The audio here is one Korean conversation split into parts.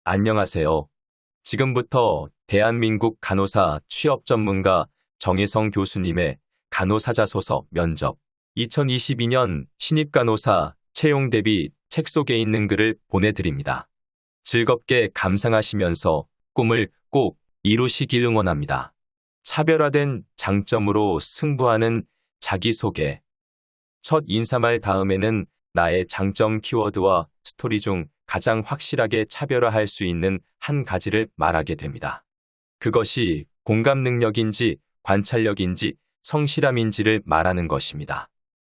안녕하세요. 지금부터 대한민국 간호사 취업 전문가 정혜성 교수님의 간호사자소서 면접 2022년 신입간호사 채용 대비 책 속에 있는 글을 보내드립니다. 즐겁게 감상하시면서 꿈을 꼭 이루시길 응원합니다. 차별화된 장점으로 승부하는 자기소개. 첫 인사말 다음에는 나의 장점 키워드와 스토리 중 가장 확실하게 차별화할 수 있는 한 가지를 말하게 됩니다. 그것이 공감 능력인지 관찰력인지 성실함인지를 말하는 것입니다.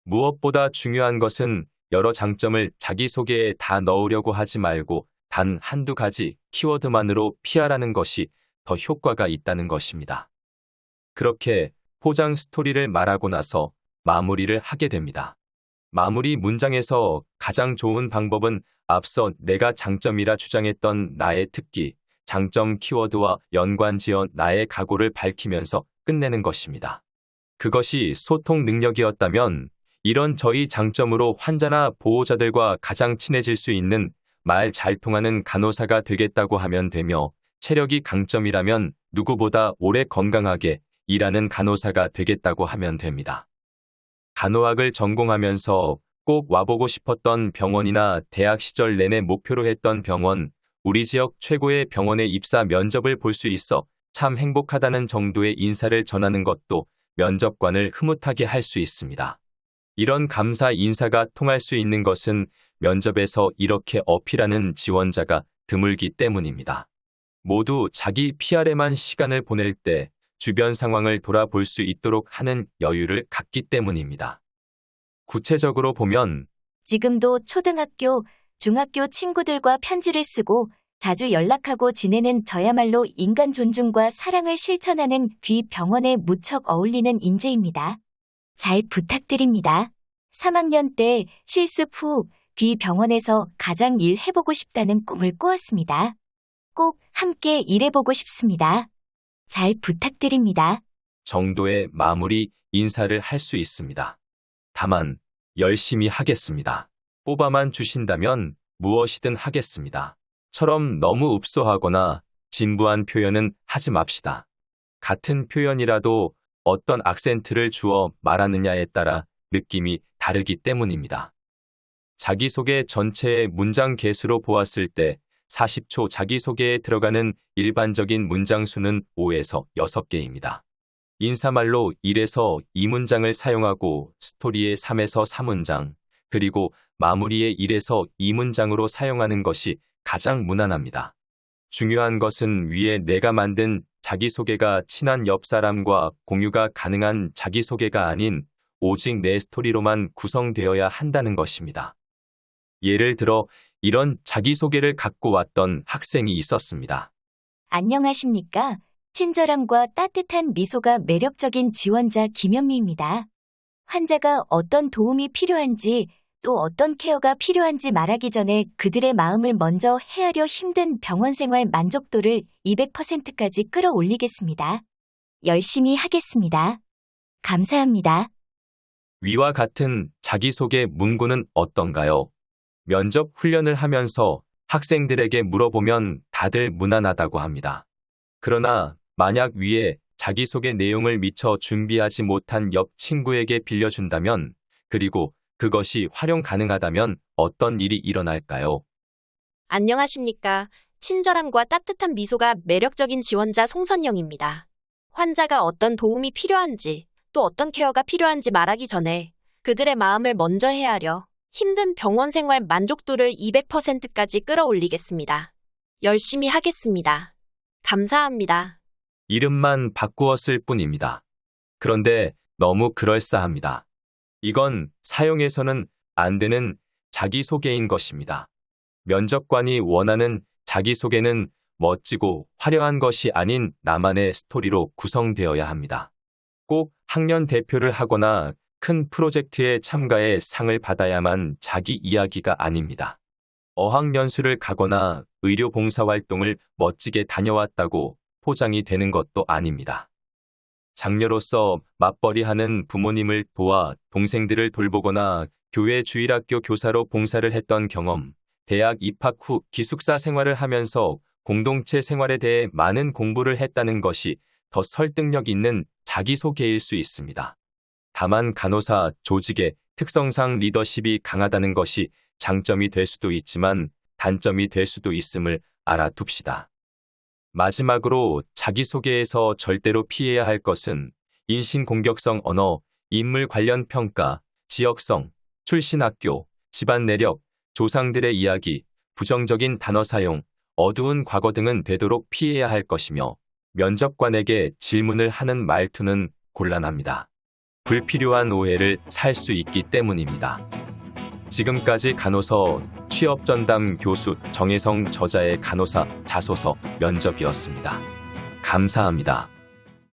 무엇보다 중요한 것은 여러 장점을 자기소개에 다 넣으려고 하지 말고 단 한두 가지 키워드만으로 피하라는 것이 더 효과가 있다는 것입니다. 그렇게 포장 스토리를 말하고 나서 마무리를 하게 됩니다. 마무리 문장에서 가장 좋은 방법은 앞서 내가 장점이라 주장했던 나의 특기, 장점 키워드와 연관지어 나의 각오를 밝히면서 끝내는 것입니다. 그것이 소통 능력이었다면 이런 저희 장점으로 환자나 보호자들과 가장 친해질 수 있는 말 잘 통하는 간호사가 되겠다고 하면 되며, 체력이 강점이라면 누구보다 오래 건강하게 일하는 간호사가 되겠다고 하면 됩니다. 간호학을 전공하면서 꼭 와보고 싶었던 병원이나 대학 시절 내내 목표로 했던 병원, 우리 지역 최고의 병원의 입사 면접을 볼 수 있어 참 행복하다는 정도의 인사를 전하는 것도 면접관을 흐뭇하게 할 수 있습니다. 이런 감사 인사가 통할 수 있는 것은 면접에서 이렇게 어필하는 지원자가 드물기 때문입니다. 모두 자기 PR에만 시간을 보낼 때 주변 상황을 돌아볼 수 있도록 하는 여유를 갖기 때문입니다. 구체적으로 보면 지금도 초등학교, 중학교 친구들과 편지를 쓰고 자주 연락하고 지내는 저야말로 인간 존중과 사랑을 실천하는 귀 병원에 무척 어울리는 인재입니다. 잘 부탁드립니다. 3학년 때 실습 후 귀 병원에서 가장 일해보고 싶다는 꿈을 꾸었습니다. 꼭 함께 일해보고 싶습니다. 잘 부탁드립니다. 정도의 마무리 인사를 할 수 있습니다. 다만 열심히 하겠습니다. 뽑아만 주신다면 무엇이든 하겠습니다. 처럼 너무 읍소하거나 진부한 표현은 하지 맙시다. 같은 표현이라도 어떤 악센트를 주어 말하느냐에 따라 느낌이 다르기 때문입니다. 자기소개 전체의 문장 개수로 보았을 때 40초 자기소개에 들어가는 일반적인 문장 수는 5에서 6개입니다. 인사말로 1에서 2문장을 사용하고 스토리에 3에서 4문장, 그리고 마무리에 1에서 2문장으로 사용하는 것이 가장 무난합니다. 중요한 것은 위에 내가 만든 자기소개가 친한 옆 사람과 공유가 가능한 자기소개가 아닌 오직 내 스토리로만 구성되어야 한다는 것입니다. 예를 들어 이런 자기소개를 갖고 왔던 학생이 있었습니다. 안녕하십니까? 친절함과 따뜻한 미소가 매력적인 지원자 김현미입니다. 환자가 어떤 도움이 필요한지 또 어떤 케어가 필요한지 말하기 전에 그들의 마음을 먼저 헤아려 힘든 병원 생활 만족도를 200%까지 끌어올리겠습니다. 열심히 하겠습니다. 감사합니다. 위와 같은 자기소개 문구는 어떤가요? 면접 훈련을 하면서 학생들에게 물어보면 다들 무난하다고 합니다. 그러나 만약 위에 자기소개 내용을 미처 준비하지 못한 옆 친구에게 빌려준다면, 그리고 그것이 활용 가능하다면 어떤 일이 일어날까요? 안녕하십니까. 친절함과 따뜻한 미소가 매력적인 지원자 송선영입니다. 환자가 어떤 도움이 필요한지 또 어떤 케어가 필요한지 말하기 전에 그들의 마음을 먼저 헤아려 힘든 병원 생활 만족도를 200%까지 끌어올리겠습니다. 열심히 하겠습니다. 감사합니다. 이름만 바꾸었을 뿐입니다. 그런데 너무 그럴싸합니다. 이건 사용해서는 안 되는 자기소개인 것입니다. 면접관이 원하는 자기소개는 멋지고 화려한 것이 아닌 나만의 스토리로 구성되어야 합니다. 꼭 학년 대표를 하거나 큰 프로젝트에 참가해 상을 받아야만 자기 이야기가 아닙니다. 어학연수를 가거나 의료 봉사활동을 멋지게 다녀왔다고 포장이 되는 것도 아닙니다. 장녀로서 맞벌이하는 부모님을 도와 동생들을 돌보거나 교회 주일학교 교사로 봉사를 했던 경험, 대학 입학 후 기숙사 생활을 하면서 공동체 생활에 대해 많은 공부를 했다는 것이 더 설득력 있는 자기소개일 수 있습니다. 다만 간호사 조직의 특성상 리더십이 강하다는 것이 장점이 될 수도 있지만 단점이 될 수도 있음을 알아둡시다. 마지막으로 자기소개에서 절대로 피해야 할 것은 인신공격성 언어, 인물 관련 평가, 지역성, 출신 학교, 집안 내력, 조상들의 이야기, 부정적인 단어 사용, 어두운 과거 등은 되도록 피해야 할 것이며 면접관에게 질문을 하는 말투는 곤란합니다. 불필요한 오해를 살 수 있기 때문입니다. 지금까지 간호서 취업전담 교수 정혜성 저자의 간호사 자소서 면접이었습니다. 감사합니다.